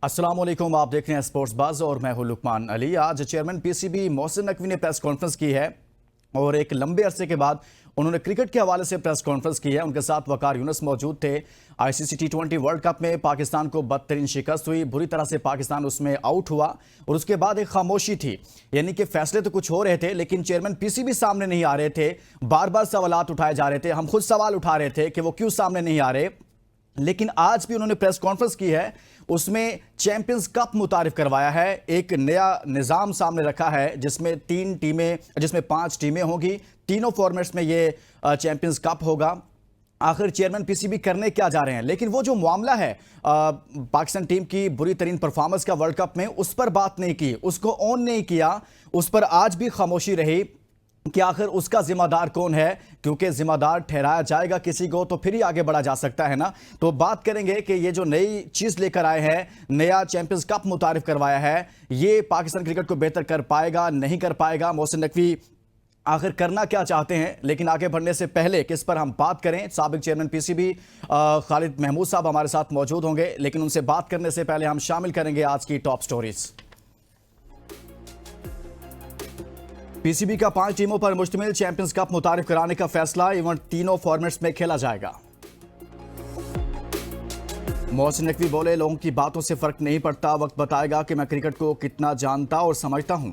अस्सलाम वालेकुम, आप देख रहे हैं स्पोर्ट्स बज़ और मैं हूं लुकमान अली। आज चेयरमैन पीसीबी मोहसिन नकवी ने प्रेस कॉन्फ्रेंस की है और एक लंबे अरसे के बाद उन्होंने क्रिकेट के हवाले से प्रेस कॉन्फ्रेंस की है। उनके साथ वकार यूनुस मौजूद थे। आईसीसी T20 वर्ल्ड कप में पाकिस्तान को बदतरीन शिकस्त हुई, बुरी तरह से पाकिस्तान उसमें आउट हुआ और उसके बाद एक खामोशी थी, यानी कि फैसले तो कुछ हो रहे थे लेकिन चेयरमैन पीसीबी सामने नहीं आ रहे थे। बार बार सवालात उठाए जा रहे थे, हम खुद सवाल उठा रहे थे कि वो क्यों सामने नहीं आ रहे। लेकिन आज भी उन्होंने प्रेस कॉन्फ्रेंस की है, उसमें चैंपियंस कप मुतारिफ करवाया है। एक नया निज़ाम सामने रखा है जिसमें 5 टीमें होंगी, तीनों फॉर्मेट्स में ये चैंपियंस कप होगा। आखिर चेयरमैन पीसीबी करने क्या जा रहे हैं? लेकिन वो जो मामला है पाकिस्तान टीम की बुरी तरीन परफॉर्मेंस का वर्ल्ड कप में, उस पर बात नहीं की, उसको ऑन नहीं किया, उस पर आज भी खामोशी रही कि आखिर उसका जिम्मेदार कौन है, क्योंकि जिम्मेदार ठहराया जाएगा किसी को तो फिर ही आगे बढ़ा जा सकता है ना। तो बात करेंगे कि ये जो नई चीज लेकर आए हैं, नया चैंपियंस कप मुतारिफ करवाया है, ये पाकिस्तान क्रिकेट को बेहतर कर पाएगा, नहीं कर पाएगा? मोहसिन नकवी आखिर करना क्या चाहते हैं? लेकिन आगे बढ़ने से पहले किस पर हम बात करें, साबिक चेयरमैन पीसीबी खालिद महमूद साहब हमारे साथ मौजूद होंगे, लेकिन उनसे बात करने से पहले हम शामिल करेंगे आज की टॉप स्टोरीज। पीसीबी का 5 टीमों पर मुश्तमिल चैंपियंस कप मुतारिफ कराने का फैसला, इवेंट तीनों फॉर्मेट्स में खेला जाएगा। मोहसिन नकवी बोले, लोगों की बातों से फर्क नहीं पड़ता, वक्त बताएगा कि मैं क्रिकेट को कितना जानता और समझता हूं।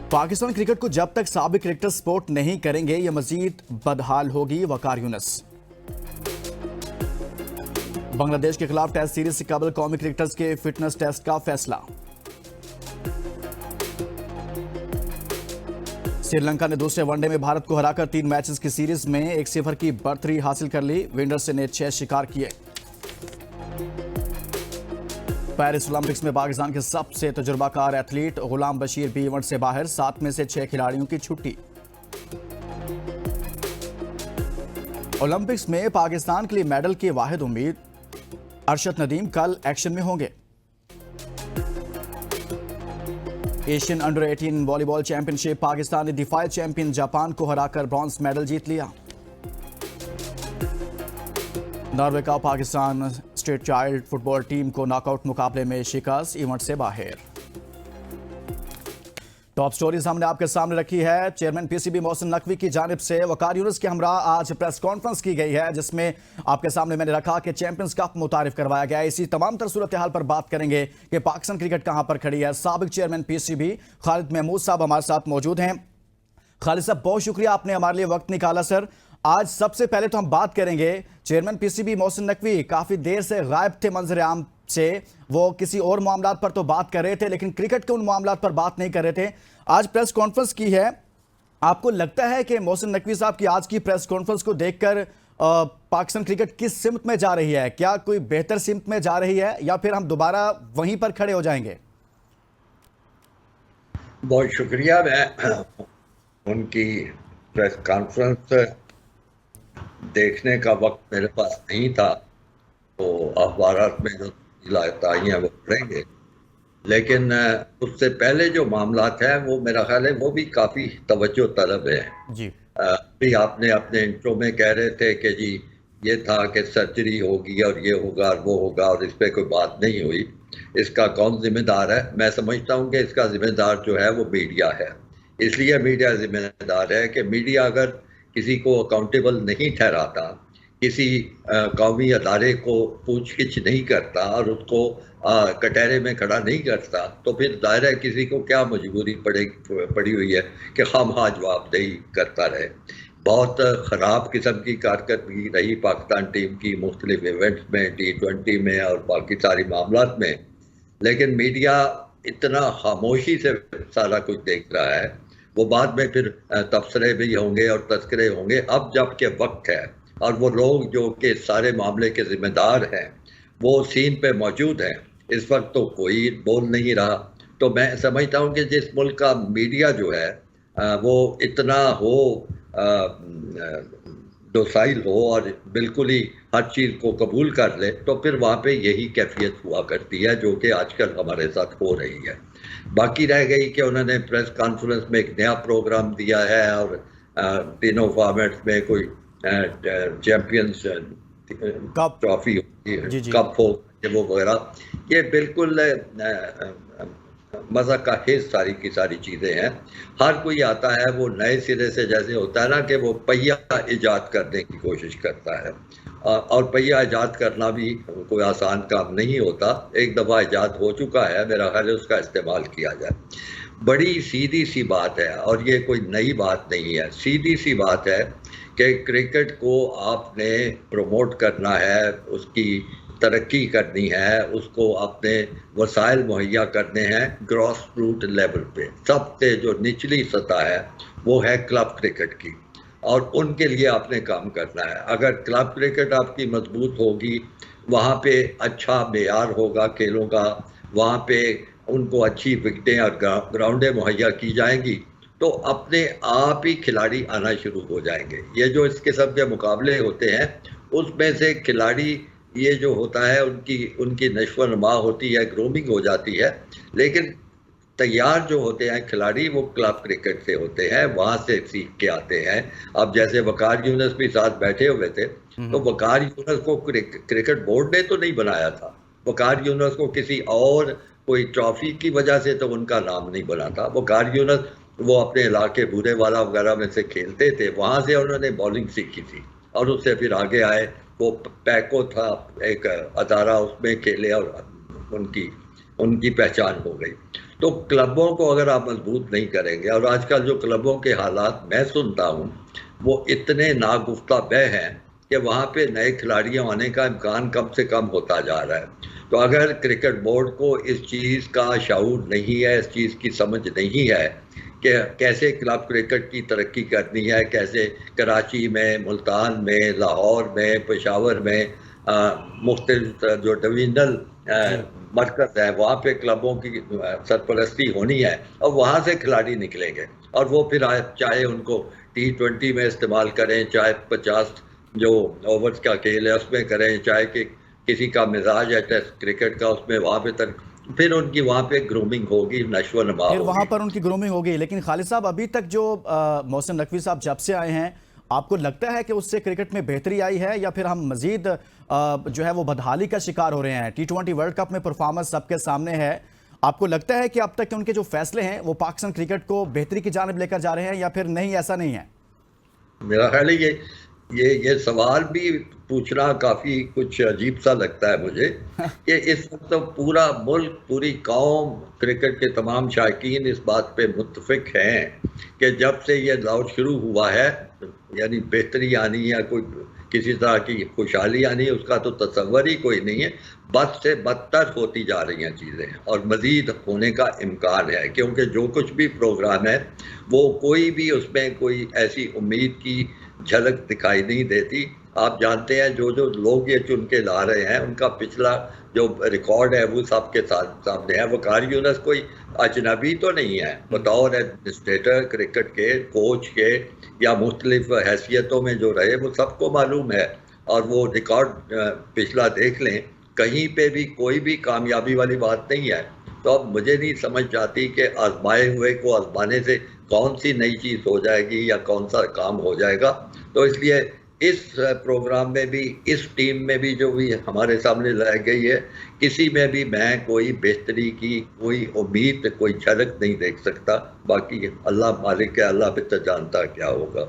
पाकिस्तान क्रिकेट को जब तक साबिक क्रिकेटर सपोर्ट नहीं करेंगे यह मजीद बदहाल होगी, वकार यूनुस। बांग्लादेश के खिलाफ टेस्ट सीरीज से कबल कौमी क्रिकेटर्स के फिटनेस टेस्ट का फैसला। श्रीलंका ने दूसरे वनडे में भारत को हराकर 3 मैचेस की सीरीज में 1-0 की बढ़तरी हासिल कर ली, विंडर्स ने 6 शिकार किए। पेरिस ओलंपिक्स में पाकिस्तान के सबसे तजुर्बाकार एथलीट गुलाम बशीर भी इवेंट से बाहर, 7 में से 6 खिलाड़ियों की छुट्टी। ओलंपिक्स में पाकिस्तान के लिए मेडल की वाहिद उम्मीद अरशद नदीम कल एक्शन में होंगे। Asian under 18 volleyball championship, Pakistan ने डिफाई चैंपियन जापान को हराकर ब्रॉन्ज मेडल जीत लिया। नॉर्वे का Pakistan state child football team को नॉकआउट मुकाबले में शिकस्त, इवेंट से बाहर। टॉप स्टोरीज हमने आपके सामने रखी है। चेयरमैन पीसीबी मोहसिन नकवी की जानिब से वकार यूनुस के हमरा आज प्रेस कॉन्फ्रेंस की गई है, जिसमें आपके सामने मैंने रखा कि चैंपियंस कप मुतारिफ करवाया गया है। इसी तमाम तर सूरत हाल पर बात करेंगे कि पाकिस्तान क्रिकेट कहां पर खड़ी है। साबिक चेयरमैन पीसीबी खालिद महमूद साहब हमारे साथ मौजूद हैं। खालिद साहब, बहुत शुक्रिया, आपने हमारे लिए वक्त निकाला सर। आज सबसे पहले तो हम बात करेंगे चेयरमैन पीसीबी मोहसिन नकवी काफी देर से गायब थे मंजर आम से, वो किसी और मामलात पर तो बात कर रहे थे लेकिन क्रिकेट के उन मामलात पर बात नहीं कर रहे थे। आज प्रेस कॉन्फ्रेंस की है, आपको लगता है कि मोहसिन नकवी साहब की आज की प्रेस कॉन्फ्रेंस को देखकर पाकिस्तान क्रिकेट किस सिमत में जा रही है? क्या कोई बेहतर सिमत में जा रही है या फिर हम दोबारा वहीं पर खड़े हो जाएंगे? बहुत शुक्रिया। मैं उनकी प्रेस कॉन्फ्रेंस देखने का वक्त मेरे पास नहीं था, तो अखबार में जो आई हैं वो पढ़ेंगे, लेकिन उससे पहले जो मामलात हैं वो मेरा ख्याल है वो भी काफ़ी तवज्जो तलब है जी। भी आपने अपने इंट्रो में कह रहे थे कि जी ये था कि सर्जरी होगी और ये होगा और वो होगा और इस पर कोई बात नहीं हुई, इसका कौन जिम्मेदार है? मैं समझता हूँ कि इसका जिम्मेदार जो है वो मीडिया है। इसलिए मीडिया जिम्मेदार है कि मीडिया अगर किसी को अकाउंटेबल नहीं ठहराता, किसी कौमी अदारे को पूछगिछ नहीं करता और उसको कटहरे में खड़ा नहीं करता, तो फिर जाहिर है किसी को क्या मजबूरी पड़ी हुई है कि खामखा जवाबदेही करता रहे। बहुत ख़राब किस्म की कारकर्दगी रही पाकिस्तान टीम की मुख्तलिफ इवेंट्स में, T20 में और बाकी सारी मामलात में, लेकिन मीडिया इतना खामोशी से सारा कुछ देख रहा है। वो बाद में फिर तबसरे भी होंगे और तस्करे होंगे। अब जबकि वक्त है और वो लोग जो कि सारे मामले के जिम्मेदार हैं वो सीन पे मौजूद हैं, इस वक्त तो कोई बोल नहीं रहा। तो मैं समझता हूँ कि जिस मुल्क का मीडिया जो है वो इतना हो डोसाइल हो और बिल्कुल ही हर चीज़ को कबूल कर ले, तो फिर वहाँ पे यही कैफियत हुआ करती है जो कि आजकल हमारे साथ हो रही है। बाकी रह गई कि उन्होंने प्रेस कॉन्फ्रेंस में एक नया प्रोग्राम दिया है और तीनों फॉर्मेट्स में कोई चैंपियंस ट्रॉफी होगी, कप हो, कि वो वगैरह, ये बिल्कुल मज़ा का हिस्स सारी की सारी चीज़ें हैं। हर कोई आता है वो नए सिरे से, जैसे होता है ना कि वो पहिया ईजाद करने की कोशिश करता है, और पहिया ईजाद करना भी कोई आसान काम नहीं होता। एक दफ़ा ईजाद हो चुका है, मेरा ख्याल है उसका इस्तेमाल किया जाए। बड़ी सीधी सी बात है और ये कोई नई बात नहीं है, सीधी सी बात है कि क्रिकेट को आपने प्रमोट करना है, उसकी तरक्की करनी है, उसको अपने वसाइल मुहैया करने हैं ग्रॉस रूट लेवल पे। सबसे जो निचली सतह है वो है क्लब क्रिकेट की, और उनके लिए आपने काम करना है। अगर क्लब क्रिकेट आपकी मजबूत होगी, वहाँ पे अच्छा मेयार होगा खेलों का, वहाँ पे उनको अच्छी विकेटें और ग्राउंडें मुहैया की जाएंगी, तो अपने आप ही खिलाड़ी आना शुरू हो जाएंगे। ये जो इस किस्म के मुकाबले होते हैं उसमें से खिलाड़ी, ये जो होता है उनकी उनकी नश्व-नुमा होती है, ग्रूमिंग हो जाती है, लेकिन तैयार जो होते हैं खिलाड़ी वो क्लब क्रिकेट से होते हैं, वहाँ से सीख के आते हैं। अब जैसे वकार यूनुस भी साथ बैठे हुए थे, तो वकार यूनुस को क्रिकेट बोर्ड ने तो नहीं बनाया था। वकार यूनुस को किसी और कोई ट्रॉफी की वजह से तो उनका नाम नहीं बना था। वकार यूनुस वो अपने इलाके बूरेवाला वगैरह में से खेलते थे, वहाँ से उन्होंने बॉलिंग सीखी थी और उससे फिर आगे आए। वो पैको था एक अदारा, उसमें खेले और उनकी उनकी पहचान हो गई। तो क्लबों को अगर आप मजबूत नहीं करेंगे, और आजकल जो क्लबों के हालात मैं सुनता हूँ वो इतने नागुफ्ता बह हैं कि वहाँ पे नए खिलाड़ियों आने का इम्कान कम से कम होता जा रहा है। तो अगर क्रिकेट बोर्ड को इस चीज़ का शाऊर नहीं है, इस चीज़ की समझ नहीं है कि कैसे क्लब क्रिकेट की तरक्की करनी है, कैसे कराची में, मुल्तान में, लाहौर में, पेशावर में मुख्तलिफ जो डिवीजनल मरकज़ है वहाँ पे क्लबों की सरपरस्ती होनी है, और वहाँ से खिलाड़ी निकलेंगे। और वो फिर चाहे उनको T20 में इस्तेमाल करें, चाहे 50 जो ओवर्स का खेल है उसमें करें, चाहे कि किसी का मिजाज है टेस्ट क्रिकेट का उसमें, वहाँ पे तक फिर उनकी वहाँ पे ग्रूमिंग होगी, नश्व-नमा फिर होगी। वहां पर उनकी ग्रूमिंग होगी। लेकिन खालिद साहब, अभी तक जो मोहसिन नकवी साहब जब से आए हैं, आपको लगता है कि उससे क्रिकेट में बेहतरी आई है, या फिर हम मजीद जो है वो बदहाली का शिकार हो रहे हैं? T20 वर्ल्ड कप में परफॉर्मेंस सबके सामने है। आपको लगता है कि अब तक के उनके जो फैसले हैं वो पाकिस्तान क्रिकेट को बेहतरी की जानिब लेकर जा रहे हैं, या फिर नहीं, ऐसा नहीं है? मेरा ख्याल है ये सवाल भी पूछना काफ़ी कुछ अजीब सा लगता है मुझे कि इस वक्त तो पूरा मुल्क, पूरी कौम, क्रिकेट के तमाम शायकीन इस बात पे मुत्तफिक हैं कि जब से ये दौर शुरू हुआ है, यानी बेहतरी आनी या कोई किसी तरह की खुशहाली आनी, उसका तो तसव्वुर ही कोई नहीं है। बद से बदतर होती जा रही हैं चीज़ें, और मज़ीद होने का इम्कान है, क्योंकि जो कुछ भी प्रोग्राम है वो कोई भी उसमें कोई ऐसी उम्मीद की झलक दिखाई नहीं देती। आप जानते हैं जो जो लोग ये चुन के ला रहे हैं उनका पिछला जो रिकॉर्ड है वो सबके सामने है। वकार यूनुस कोई अजनबी तो नहीं है, बतौर एडमिनिस्ट्रेटर क्रिकेट के, कोच के या मुख्तलिफ हैसियतों में जो रहे वो सबको मालूम है, और वो रिकॉर्ड पिछला देख लें, कहीं पे भी कोई भी कामयाबी वाली बात नहीं है। तो अब मुझे नहीं समझ आती कि आजमाए हुए को आजमाने से कौन सी नई चीज़ हो जाएगी या कौन सा काम हो जाएगा। तो इसलिए इस प्रोग्राम में भी, इस टीम में भी जो भी हमारे सामने लाई गई है, किसी में भी मैं कोई बेहतरी की कोई उम्मीद, कोई झलक नहीं देख सकता। बाकी अल्लाह मालिक है, अल्लाह बेहतर जानता क्या होगा।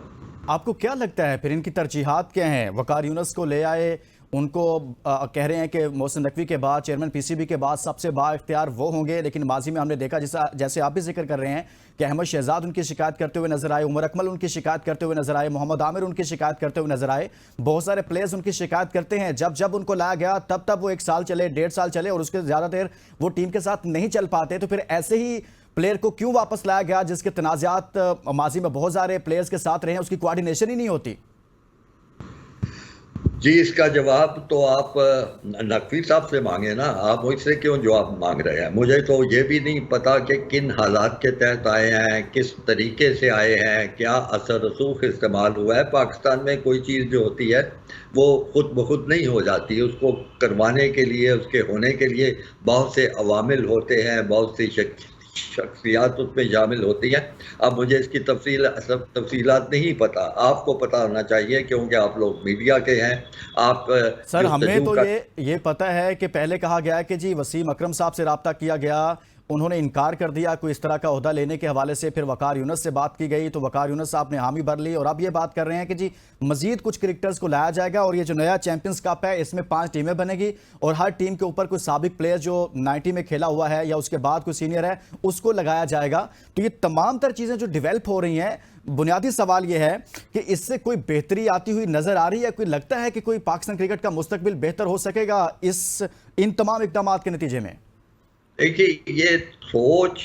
आपको क्या लगता है फिर इनकी तरजीहात क्या हैं? वकार यूनुस को ले आए, उनको कह रहे हैं कि मोहसिन नकवी के बाद, चेयरमैन पीसीबी के बाद सबसे बाइख्तियार वो होंगे, लेकिन माजी में हमने देखा, जैसे आप भी जिक्र कर रहे हैं कि अहमद शहजाद उनकी शिकायत करते हुए नजर आए, उमर अकमल उनकी शिकायत करते हुए नजर आए, मोहम्मद आमिर उनकी शिकायत करते हुए नजर आए, बहुत सारे प्लेयर्स उनकी शिकायत करते हैं। जब जब उनको लाया गया तब तब वो 1 साल चले, 1.5 साल चले, और उसके ज़्यादा देर वो टीम के साथ नहीं चल पाते। तो फिर ऐसे ही प्लेयर को क्यों वापस लाया गया जिसके तनाज़ात माजी में बहुत सारे प्लेयर्स के साथ रहे हैं, उसकी कोऑर्डिनेशन ही नहीं होती? जी, इसका जवाब तो आप नकवी साहब से मांगे ना, आप मुझसे क्यों जवाब मांग रहे हैं? मुझे तो ये भी नहीं पता कि किन हालात के तहत आए हैं, किस तरीके से आए हैं, क्या असर रसूख इस्तेमाल हुआ है। पाकिस्तान में कोई चीज़ जो होती है वो खुद ब खुद नहीं हो जाती, उसको करवाने के लिए, उसके होने के लिए बहुत से अवामिल होते हैं, बहुत सी शख्सियात उसमें शामिल होती हैं। अब मुझे इसकी तफसीलात नहीं पता, आपको पता होना चाहिए क्योंकि आप लोग मीडिया के हैं। आप सर हमें जुस्तजू तो का ये पता है कि पहले कहा गया है कि जी वसीम अकरम साहब से राब्ता किया गया, उन्होंने इनकार कर दिया कोई इस तरह का ओहदा लेने के हवाले से। फिर वकार यूनुस से बात की गई तो वकार यूनुस साहब ने हामी भर ली, और अब ये बात कर रहे हैं कि जी मजीद कुछ क्रिकेटर्स को लाया जाएगा और ये जो नया चैंपियंस कप है इसमें 5 टीमें बनेगी और हर टीम के ऊपर कोई साबिक प्लेयर जो 90 में खेला हुआ है या उसके बाद कोई सीनियर है उसको लगाया जाएगा। तो ये तमाम तर चीज़ें जो डिवेल्प हो रही हैं, बुनियादी सवाल ये है कि इससे कोई बेहतरी आती हुई नजर आ रही है? कोई लगता है कि कोई पाकिस्तान क्रिकेट का मुस्तकबिल बेहतर हो सकेगा इन तमाम इकदाम के नतीजे में? देखिए, ये सोच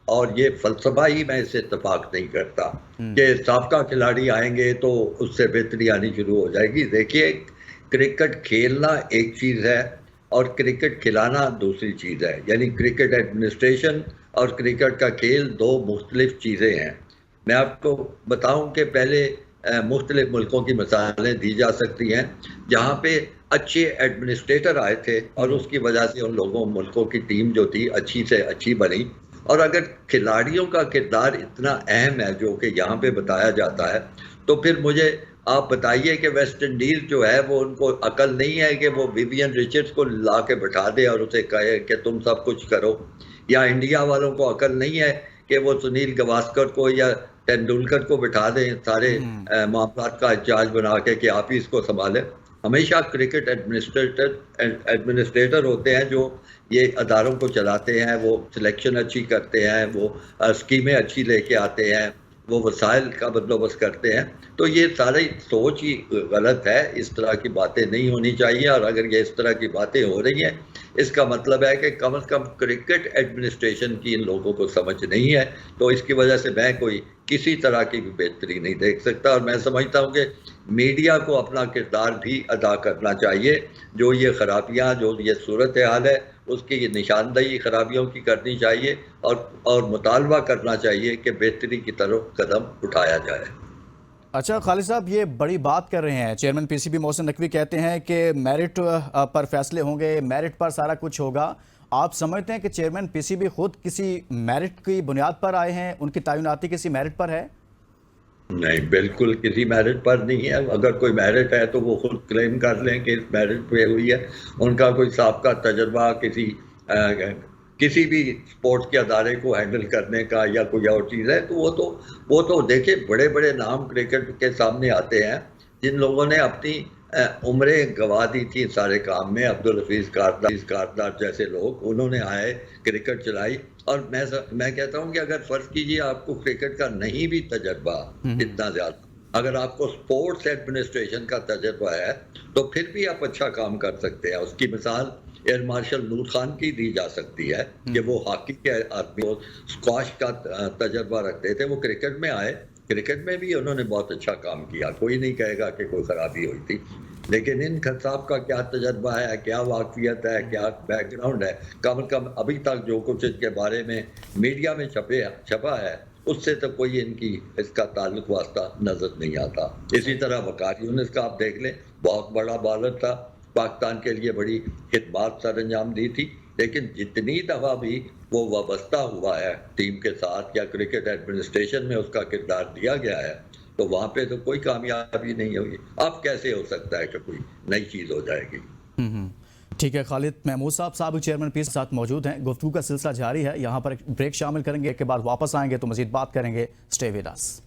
और ये फलसफा ही मैं इससे इत्तेफाक नहीं करता कि साबका खिलाड़ी आएंगे तो उससे बेहतरी आनी शुरू हो जाएगी। देखिए, क्रिकेट खेलना एक चीज़ है और क्रिकेट खिलाना दूसरी चीज़ है। यानी क्रिकेट एडमिनिस्ट्रेशन और क्रिकेट का खेल दो मुख्तलिफ चीज़ें हैं। मैं आपको बताऊं कि पहले मुख्तलिफ मुल्कों की मिसालें दी जा सकती हैं जहाँ पे अच्छे एडमिनिस्ट्रेटर आए थे और उसकी वजह से उन मुल्कों की टीम जो थी अच्छी से अच्छी बनी। और अगर खिलाड़ियों का किरदार इतना अहम है जो कि यहाँ पे बताया जाता है, तो फिर मुझे आप बताइए कि वेस्ट इंडीज़ जो है वो उनको अकल नहीं है कि वो विवियन रिचर्ड्स को ला के बैठा दे और उसे कहे कि तुम सब कुछ करो, या इंडिया वालों को अकल नहीं है कि वो सुनील गावस्कर को या तेंदुलकर को बिठा दें सारे मामलात का इंचार्ज बना के कि आप ही इसको संभालें। हमेशा क्रिकेट एडमिनिस्ट्रेटर होते हैं जो ये अदारों को चलाते हैं, वो सिलेक्शन अच्छी करते हैं, वो स्कीमें अच्छी लेके आते हैं, वो वसाइल का बंदोबस्त करते हैं। तो ये सारी सोच ही गलत है, इस तरह की बातें नहीं होनी चाहिए। और अगर ये इस तरह की बातें हो रही हैं, इसका मतलब है कि कम से कम क्रिकेट एडमिनिस्ट्रेशन की इन लोगों को समझ नहीं है। तो इसकी वजह से मैं कोई किसी तरह की भी बेहतरी नहीं देख सकता। और मैं समझता हूँ कि मीडिया को अपना किरदार भी अदा करना चाहिए। जो ये खराबियाँ, जो ये सूरत हाल है, उसकी निशानदेही खराबियों की करनी चाहिए और मुतालबा करना चाहिए कि बेहतरी की तरफ कदम उठाया जाए। अच्छा खालिद साहब, ये बड़ी बात कर रहे हैं चेयरमैन पीसीबी मोहसिन नकवी, कहते हैं कि मेरिट पर फैसले होंगे, मेरिट पर सारा कुछ होगा। आप समझते हैं कि चेयरमैन पीसीबी खुद किसी मेरिट की बुनियाद पर आए हैं, उनकी तैनाती किसी मेरिट पर है? नहीं, बिल्कुल किसी मेरिट पर नहीं है। अगर कोई मेरिट है तो वो खुद क्लेम कर लें कि इस मेरिट पे हुई है। उनका कोई साबका तजर्बा किसी भी स्पोर्ट्स के अदारे को हैंडल करने का या कोई और चीज़ है तो वो तो देखिए, बड़े बड़े नाम क्रिकेट के सामने आते हैं जिन लोगों ने अपनी उम्रें गंवा दी थी सारे काम में। अब्दुल हफीज कारदार जैसे लोग, उन्होंने आए, क्रिकेट चलाई। और मैं कहता हूं कि अगर फर्ज कीजिए आपको क्रिकेट का नहीं भी तजर्बा इतना ज्यादा, अगर आपको स्पोर्ट्स एडमिनिस्ट्रेशन का तजर्बा है तो फिर भी आप अच्छा काम कर सकते हैं। उसकी मिसाल एयर मार्शल नूर खान की दी जा सकती है कि वो हॉकी के आदमी, स्क्वाश का तजर्बा रखते थे, वो क्रिकेट में आए, क्रिकेट में भी उन्होंने बहुत अच्छा काम किया। कोई नहीं कहेगा कि कोई खराबी हुई थी, लेकिन इन साहब का क्या तजर्बा है, क्या वाकफियत है, क्या बैकग्राउंड है, कम से कम अभी तक जो कुछ इनके बारे में मीडिया में छपा है उससे तो कोई इसका ताल्लुक वास्ता नजर नहीं आता। इसी तरह वकार यूनुस का आप देख लें, बहुत बड़ा बॉलर था, पाकिस्तान के लिए बड़ी खिदमत सर अंजाम दी थी, लेकिन जितनी दफ़ा भी वो वाबस्ता हुआ है टीम के साथ या क्रिकेट एडमिनिस्ट्रेशन में उसका किरदार दिया गया है, तो वहाँ पे तो कोई कामयाबी नहीं होगी। अब कैसे हो सकता है कि कोई नई चीज़ हो जाएगी? ठीक है, खालिद महमूद साहब चेयरमैन पीस के साथ मौजूद हैं। गुफ्तगू का सिलसिला जारी है, यहाँ पर एक ब्रेक शामिल करेंगे, के बाद वापस आएंगे तो मजीद बात करेंगे। Stay with us.